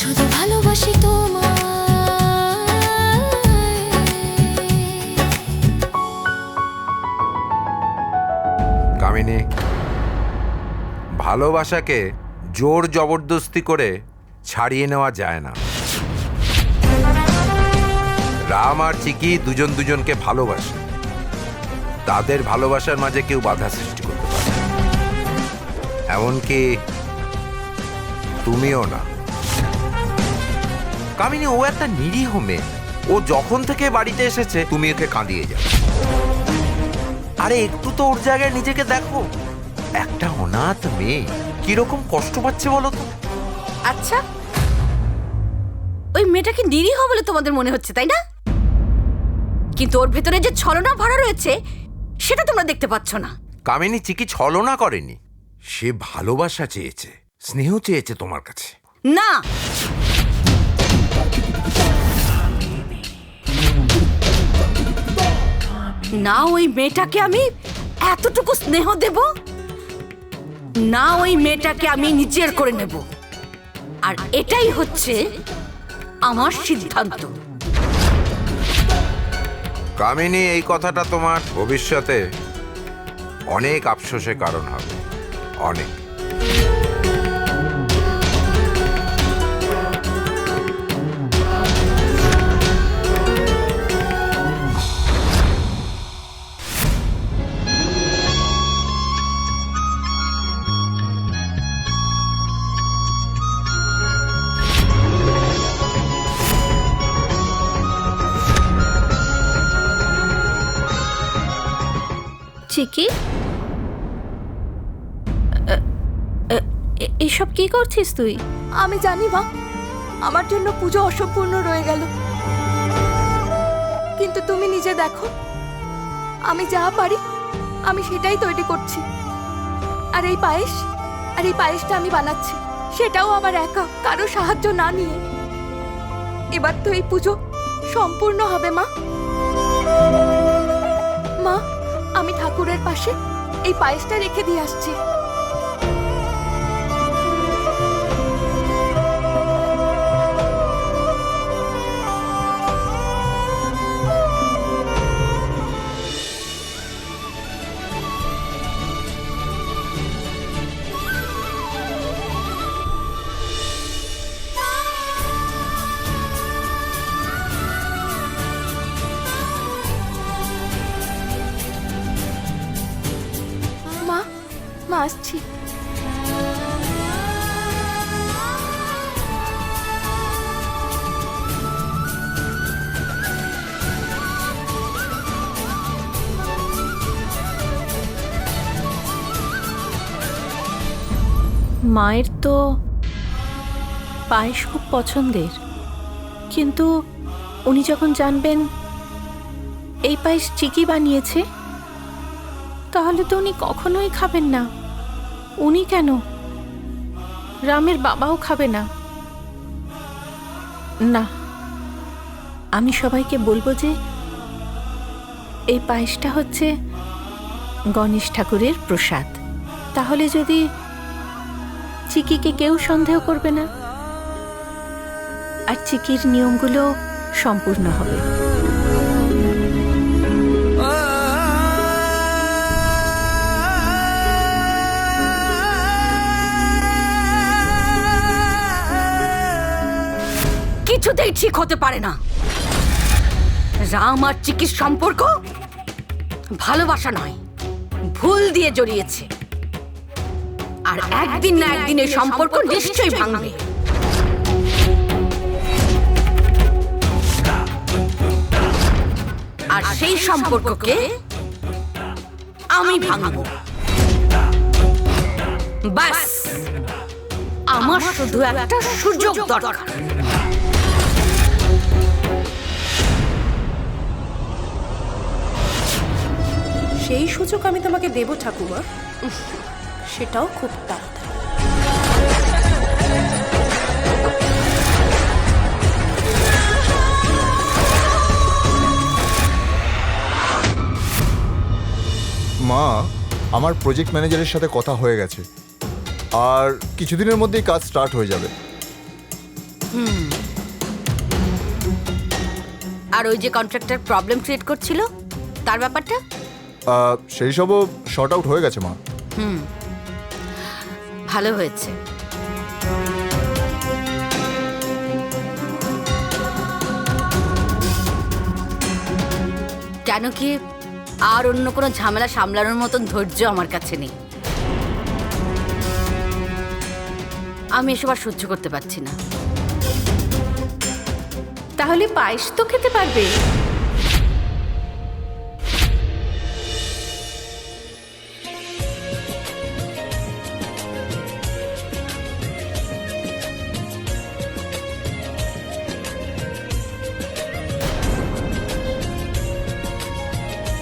শুধু ভালোবাসি তোমায়। কামিনী, ভালোবাসাকে জোর জবরদস্তি করে ছাড়িয়ে নেওয়া যায় না। রাম আর চিকি দুজন দুজনকে ভালোবাসে, তাদের ভালোবাসার মাঝে কেউ বাধা সৃষ্টি করতে পারে না। এমনকি তুমিও না। কামিনী, ও একটা নিরীহ মেয়ে। ও যখন থেকে বাড়িতে এসেছে তুমি ওকে কাঁদিয়ে যাও। আরে একটু তো ওর জায়গায় নিজেকে দেখো। একটা অনাথ মেয়ে কিরকম কষ্ট পাচ্ছে বলো তো। আচ্ছা, ওই মেয়েটাকে নিরীহ বলে তোমাদের মনে হচ্ছে, তাই না? কিন্তু ওর ভেতরে যে ছলনা ভরা রয়েছে সেটা তোমরা দেখতে পাচ্ছ না। কামিনী, চিকি ছলনা করেনি, সে ভালোবাসা চেয়েছে, স্নেহ চেয়েছে তোমার কাছে। না, না ওই মেয়েটাকে আমি এতটুকু স্নেহ দেব, না ওই মেয়েটাকে আমি নিজের করে নেব। আর এটাই হচ্ছে আমার সিদ্ধান্ত। কামিনী, এই কথাটা তোমার ভবিষ্যতে অনেক আফসোসের কারণ হবে, অনেক। চিকি, এসব কি করছিস তুই? আমি জানি মা, আমার জন্য পুজো অসম্পূর্ণ রয়ে গেল, কিন্তু তুমি নিজে দেখো আমি যা পারি আমি সেটাই তৈরি করছি। আর এই পায়েসটা আমি বানাচ্ছি, সেটাও আবার একা, কারো সাহায্য না নিয়ে। এবার তো এই পুজো সম্পূর্ণ হবে মা। মা, আমি ঠাকুরের পাশে এই পায়েসটা রেখে দিয়ে আসছি। মা, আসছি। মায়ের তো পায়েস খুব পছন্দের, কিন্তু উনি যখন জানবেন এই পায়েস চিকি বানিয়েছে, তাহলে তো উনি কখনোই খাবেন না। উনি কেন, রামের বাবাও খাবে না। না, আমি সবাইকে বলবো যে এই পায়েসটা হচ্ছে গণেশ ঠাকুরের প্রসাদ। তাহলে যদি চিকিকে কেউ সন্দেহ করবে না, আর চিকির নিয়মগুলো সম্পূর্ণ হবে। কিছুতেই ঠিক হতে পারে না। রাম আর চিকির সম্পর্ক ভালোবাসা নয়, ভুল দিয়ে জড়িয়েছে। আর একদিন না একদিন এই সম্পর্ক নিশ্চয়ই ভাঙবে। আর সেই সম্পর্ককে আমি ভাঙবো। বাস, আমার শুধু একটা সুযোগ দরকার। সেই সুযোগ আমি তোমাকে দেব ঠাকুমা, সেটাও খুব তাড়াতাড়ি। মা, আমার প্রজেক্ট ম্যানেজারের সাথে কথা হয়ে গেছে, আর কিছুদিনের মধ্যেই কাজ স্টার্ট হয়ে যাবে। আর ওই যে কন্ট্রাক্টর প্রবলেম ক্রিয়েট করছিল তার ব্যাপারটা? সেই সবও শর্ট আউট হয়ে গেছে মা। ভালো হয়েছে। কেন কি আর অন্য কোনো ঝামেলা সামলানোর মতন ধৈর্য আমার কাছে নেই। আমি এসব আর সহ্য করতে পারছি না। তাহলে পায়েস তো খেতে পারবে।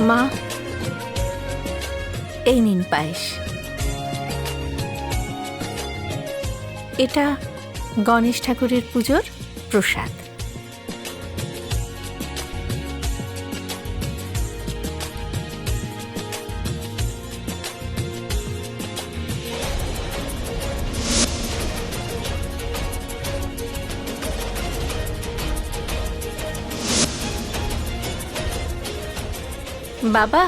মা, এই নিন পায়েস। এটা গণেশ ঠাকুরের পুজোর প্রসাদ। বাবা,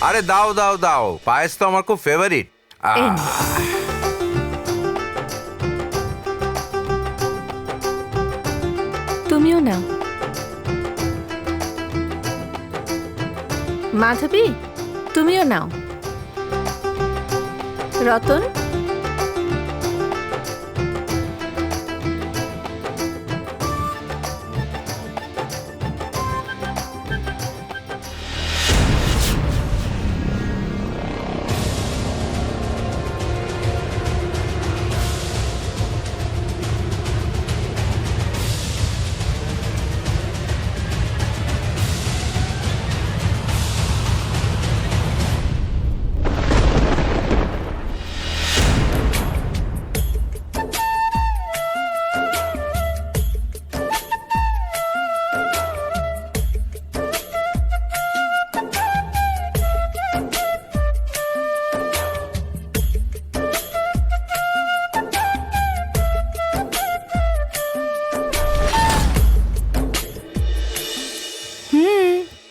আরে দাও দাও দাও, পায়েস তো আমার খুব ফেভারিট। এই নিন। তুমিও নাও। মাধবী, তুমিও নাও। রতন,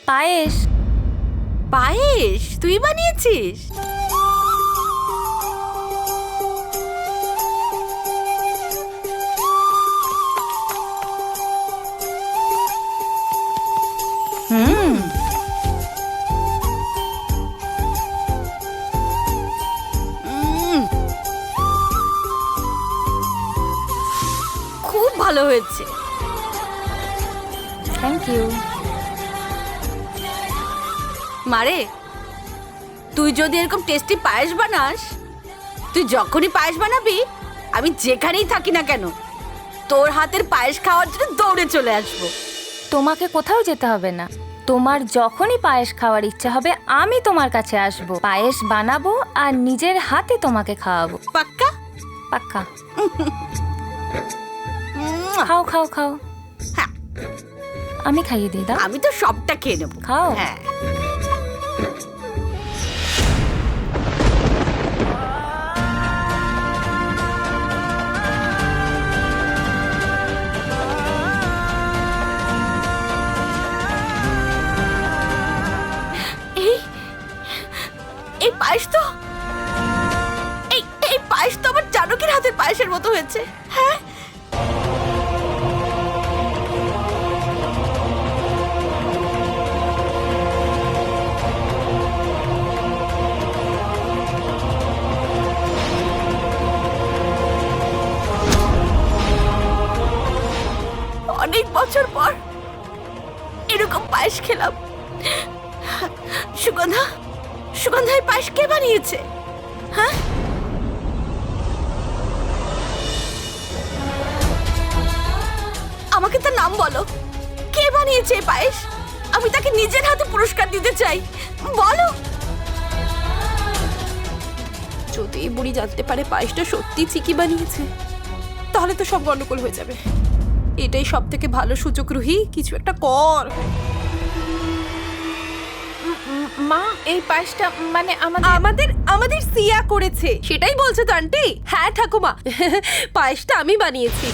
পায়েস। পায়েস তুই বানিয়েছিস? খুব ভালো হয়েছে। Thank you. মারে, তুই যদি এরকম টেস্টি পায়েস বানাস, তুই যখনই পায়েস বানাবি আমি যেখানেই থাকি না কেন তোর হাতের পায়েস খাওয়ার জন্য দৌড়ে চলে আসবো। তোমাকে কোথাও যেতে হবে না। তোমার যখনই পায়েস খাওয়ার ইচ্ছা হবে আমি তোমার কাছে আসব, পায়েস বানাবো আর নিজের হাতে তোমাকে খাওয়াবো। পাক্কা? পাক্কা। খাও খাও খাও। হ্যাঁ, আমি খাইয়ে দিই। দাও, আমি তো সবটা খেয়ে নেবো। খাও। হ্যাঁ। এই পায়েস তো এই পায়েস তো আমার জানকীর হাতের পায়েসের মতো হয়েছে। হ্যাঁ, অনেক বছর পর এরকম পায়েস খেলাম। সুগন্ধা, সুগন্ধা এই পায়েস কে বানিয়েছে? হ্যাঁ, আমাকে তার নাম বলো। কে বানিয়েছে এই পায়েস? আমি তাকে নিজের হাতে পুরস্কার দিতে চাই। বলো। যদি এই বুড়ি জানতে পারে পায়েসটা সত্যি চিকি বানিয়েছে তাহলে তো সব গন্ডগোল হয়ে যাবে। এটাই সব থেকে ভালো সুযোগ, রুহি, কিছু একটা কর। মা, এই পায়েসটা মানে আমাদের আমাদের সিয়া করেছে, সেটাই বলছে তো আন্টি। হ্যাঁ ঠাকুমা, পায়েসটা আমি বানিয়েছি।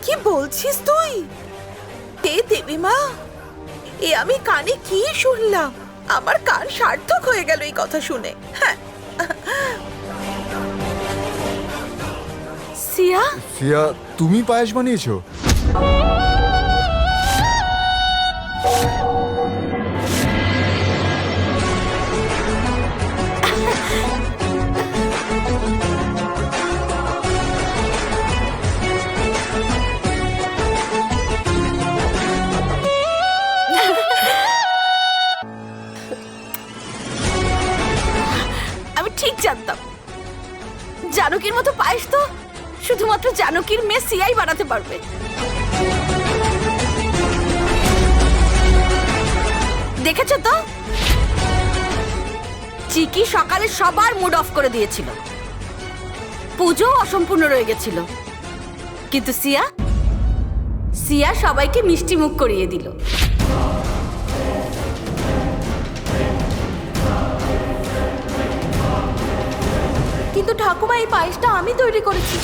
কি বলছিস তুই? দেবী মা, এ আমি কানে কি শুনলাম? আমার কান সার্থক হয়ে গেল এই কথা শুনে। হ্যাঁ, সিয়া, সিয়া, তুমি পায়েস বানিয়েছো? আমি ঠিক জানতাম জানকীর মতো পায়েস তো শুধুমাত্র জানকীর মেয়ে সিয়াই বানাতে পারবে। দেখেছো তো, চিকি সকালে সবার মুড অফ করে দিয়েছিল, পুজো অসম্পূর্ণ রয়ে গেছিল, কিন্তু সিয়া সিয়া সবাইকে মিষ্টি মুখ করিয়ে দিল। কিন্তু ঠাকুমা, এই পায়েসটা আমি তৈরি করেছি।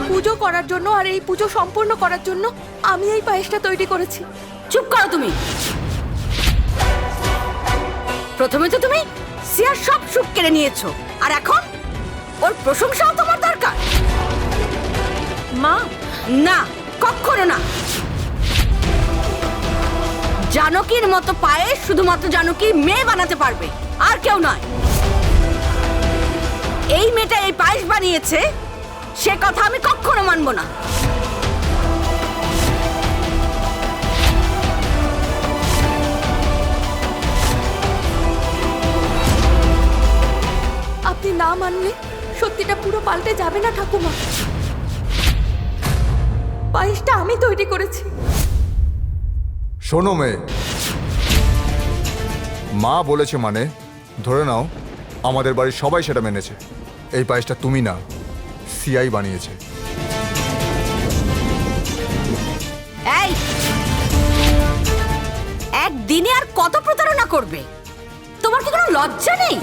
পুজো করার জন্য আর এই পুজো সম্পূর্ণ করার জন্য আমি এই পায়েসটা তৈরি করেছি। চুপ করো তুমি। প্রথমে তো তুমি সিয়ার সব সুখ কেড়ে নিয়েছো, আর এখন ওর প্রশংসাও তোমার দরকার? মা, না, কখনো না। জানকীর মতো পায়েস শুধুমাত্র জানকীর মেয়ে বানাতে পারবে, আর কেউ নয়। এই মেয়েটা এই পায়েস বানিয়েছে, সে কথা আমি কখনো মানবো না। আপনি না মানলে সত্যিটা পুরো পাল্টে যাবে না ঠাকুমা। পায়েসটা আমি তৈরি করেছি। শোনো মেয়ে, মা বলেছে মানে ধরে নাও আমাদের বাড়ির সবাই সেটা মেনেছে। এই পায়েসটা তুমি না, সিয়াই বানিয়েছে। এই, একদিনে আর কত প্রতারণা করবে? তোমার কি কোনো লজ্জা নেই?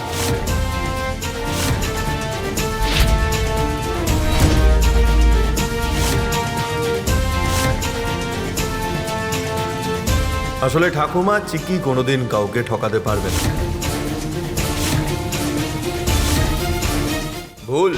আসলে ঠাকুমা, চিকি কোনোদিন কাউকে ঠকাতে পারবে না। ভুল।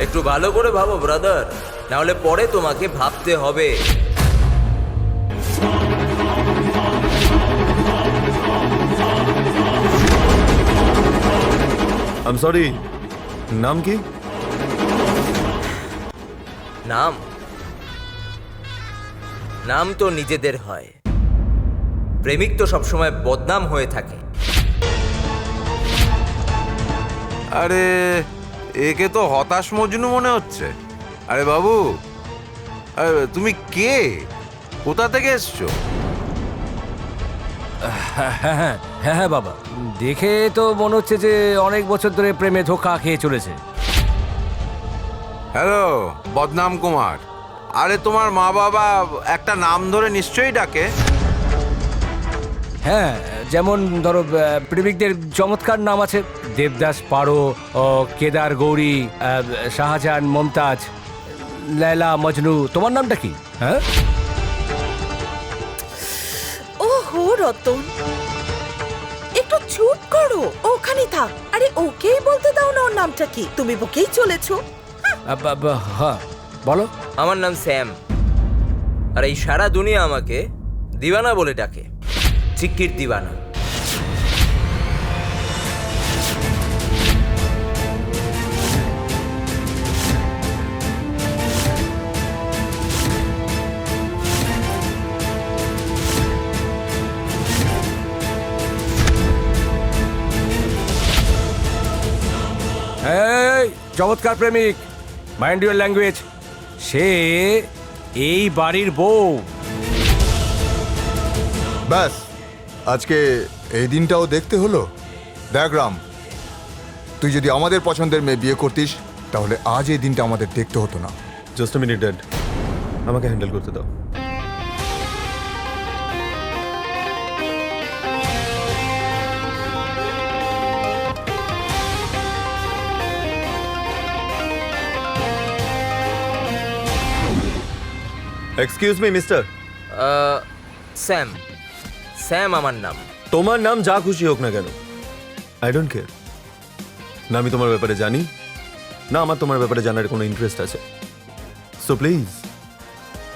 একটু ভালো করে ভাবো ব্রাদার। না হলে পরে তোমাকে ভাবতে হবে। আই সরি, নাম কি? নাম নাম তো নিজেদের হয়, প্রেমিক তো সবসময় বদনাম হয়ে থাকে। আরে একে তো হতাশ মজনু মনে হচ্ছে। আরে বাবু, আরে তুমি কে, কোথা থেকে এসছো? হ্যাঁ হ্যাঁ বাবা, দেখে তো মনে হচ্ছে যে অনেক বছর ধরে প্রেমে ধোঁকা খেয়ে চলেছে। হ্যালো বদনাম কুমার, আরে তোমার মা বাবা একটা নাম ধরে নিশ্চয়ই ডাকে। হ্যাঁ, যেমন ধরো প্রেমিকদের চমৎকার নাম আছে, দেবদাস পারো, কেদার গৌরী, শাহজাহান মমতাজ, লায়লা মজনু। তোমার নামটা কি? হ্যাঁ, ওহো রতন, একটু চুপ করো, ওখানেই থাক। আরে ওকেই বলতে দাও না ওর নামটা কি, তুমি বকেই চলেছো। হ্যাঁ বলো। আমার নাম স্যাম, আর এই সারা দুনিয়া আমাকে দিওয়ানা বলে ডাকে, চিক্কির দিওয়ানা। এই চমৎকার প্রেমিক, মাইন্ড ইউর ল্যাঙ্গুয়েজ। সে এই বাড়ির বউ। ব্যাস, আজকে এই দিনটাও দেখতে হলো। দেখ রাম, তুই যদি আমাদের পছন্দের মেয়ে বিয়ে করতিস তাহলে আজ এই দিনটা আমাদের দেখতে হতো না। জাস্ট আ মিনিট ড্যাড, আমাকে হ্যান্ডেল করতে দাও। Excuse me mister. Sam, Sam আমার নাম। তোমার নাম যা খুশি হোক না কেন, আই ডোন্ট কেয়ার। না আমি তোমার ব্যাপারে জানি, না আমার তোমার ব্যাপারে জানার কোনো ইন্টারেস্ট আছে। So please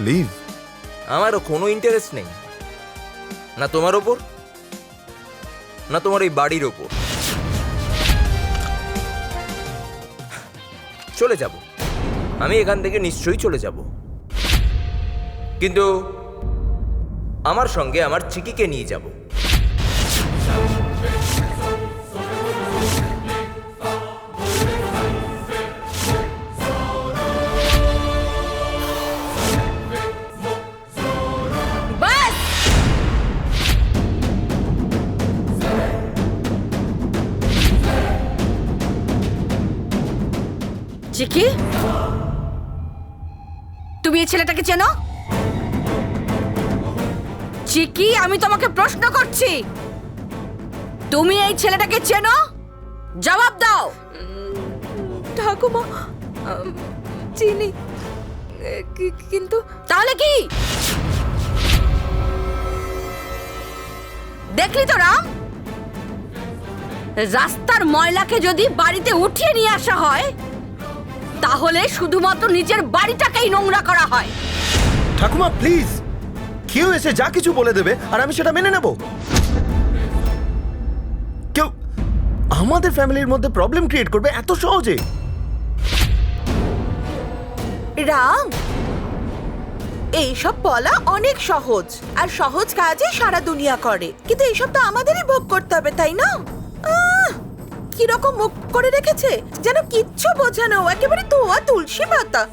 leave. আমারও কোনো ইন্টারেস্ট নেই, না তোমার ওপর, না তোমার এই বাড়ির ওপর। চলে যাব, আমি এখান থেকে নিশ্চয়ই চলে যাব, কিন্তু আমার সঙ্গে আমার চিকিকে নিয়ে যাব। বাস! চিকি, তুমি এই ছেলেটাকে চেনো? চিকি, আমি তোমাকে প্রশ্ন করছি, তুমি এই ছেলেটাকে চেনো? জবাব দাও। ঠাকুমা, চিনি, কিন্তু তাহলে কি? দেখলি তো রাম, রাস্তার ময়লাকে যদি বাড়িতে উঠিয়ে নিয়ে আসা হয় তাহলে শুধুমাত্র নিজের বাড়িটাকেই নোংরা করা হয়। ঠাকুমা প্লিজ, কেউ এসে যা কিছু বলে দেবে আর আমি সেটা মেনে নেব। কেউ আমাদের ফ্যামিলির মধ্যে প্রবলেম ক্রিয়েট করবে এত সহজে? রাম, এইসব বলা অনেক সহজ, আর সহজ কাজে সারা দুনিয়া করে, কিন্তু এইসব তো আমাদেরই ভোগ করতে হবে, তাই না? কিরকম মুখ করে রেখেছে যেন কিচ্ছু বোঝানো, একেবারে ধোয়া তুলসী পাতা।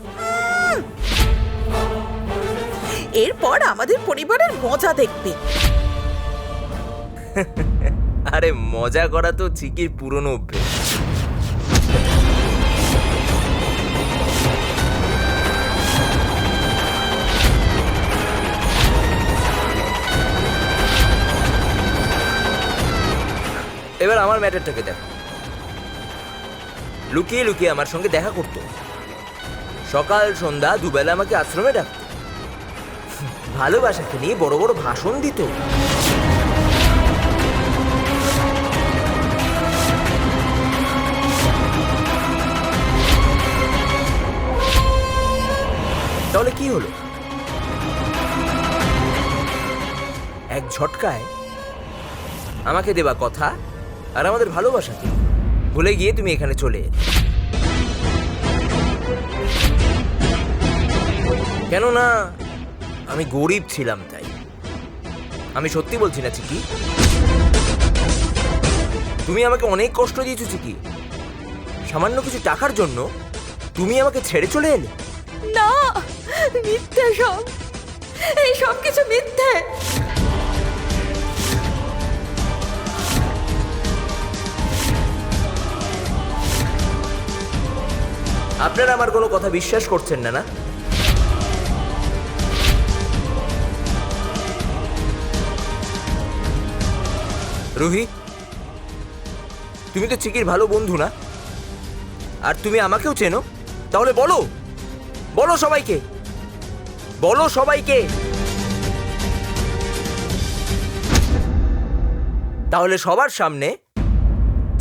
এরপর আমাদের পরিবারের মজা দেখবে। আরে মজা করা তো চিকির পুরনো অভ্যেস। এবার আমার ম্যাটারটাকে দেখো। লুকিয়ে লুকিয়ে আমার সঙ্গে দেখা করতো, সকাল সন্ধ্যা দুবেলা আমাকে আশ্রমে ডাকতো, ভালোবাসাকে নিয়ে বড় বড় ভাষণ দিত। তাহলে কি হলো? এক ঝটকায় আমাকে দেওয়া কথা আর আমাদের ভালোবাসাকে ভুলে গিয়ে তুমি এখানে চলে এলে। কেননা আমি গরিব ছিলাম তাই। আমি সত্যি বলছি না চিকি, তুমি আমাকে অনেক কষ্ট দিয়েছো চিকি। সামান্য কিছু টাকার জন্য তুমি আমাকে ছেড়ে চলে এলে। না, মিথ্যে সব, এই সব কিছু মিথ্যে। আপনারা আমার কোনো কথা বিশ্বাস করছেন না, না? রুহি, তুমি তো চিকির ভালো বন্ধু না? আর তুমি আমাকেও চেনো, তাহলে বলো, বলো সবাইকে, বলো সবাইকে। তাহলে সবার সামনে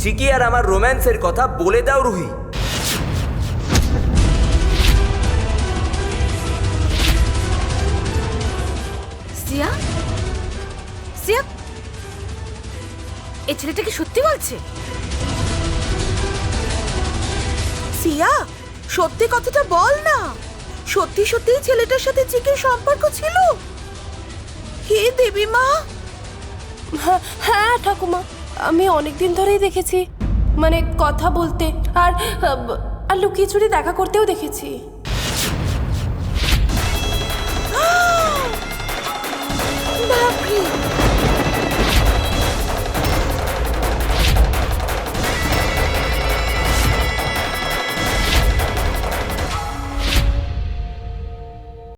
চিকি আর আমার রোম্যান্সের কথা বলে দাও রুহি। সিয়া, সিয়া, এই ছেলেটা কি সত্যি বলছে? সিয়া, সত্যি কথাটা বল না। সত্যি সত্যি ছেলেটার সাথে চিকির সম্পর্ক ছিল? হে দেবী মা! হ্যাঁ ঠাকুমা, আমি অনেকদিন ধরেই দেখেছি, মানে কথা বলতে আর লুকিয়ে চুরি দেখা করতেও দেখেছি।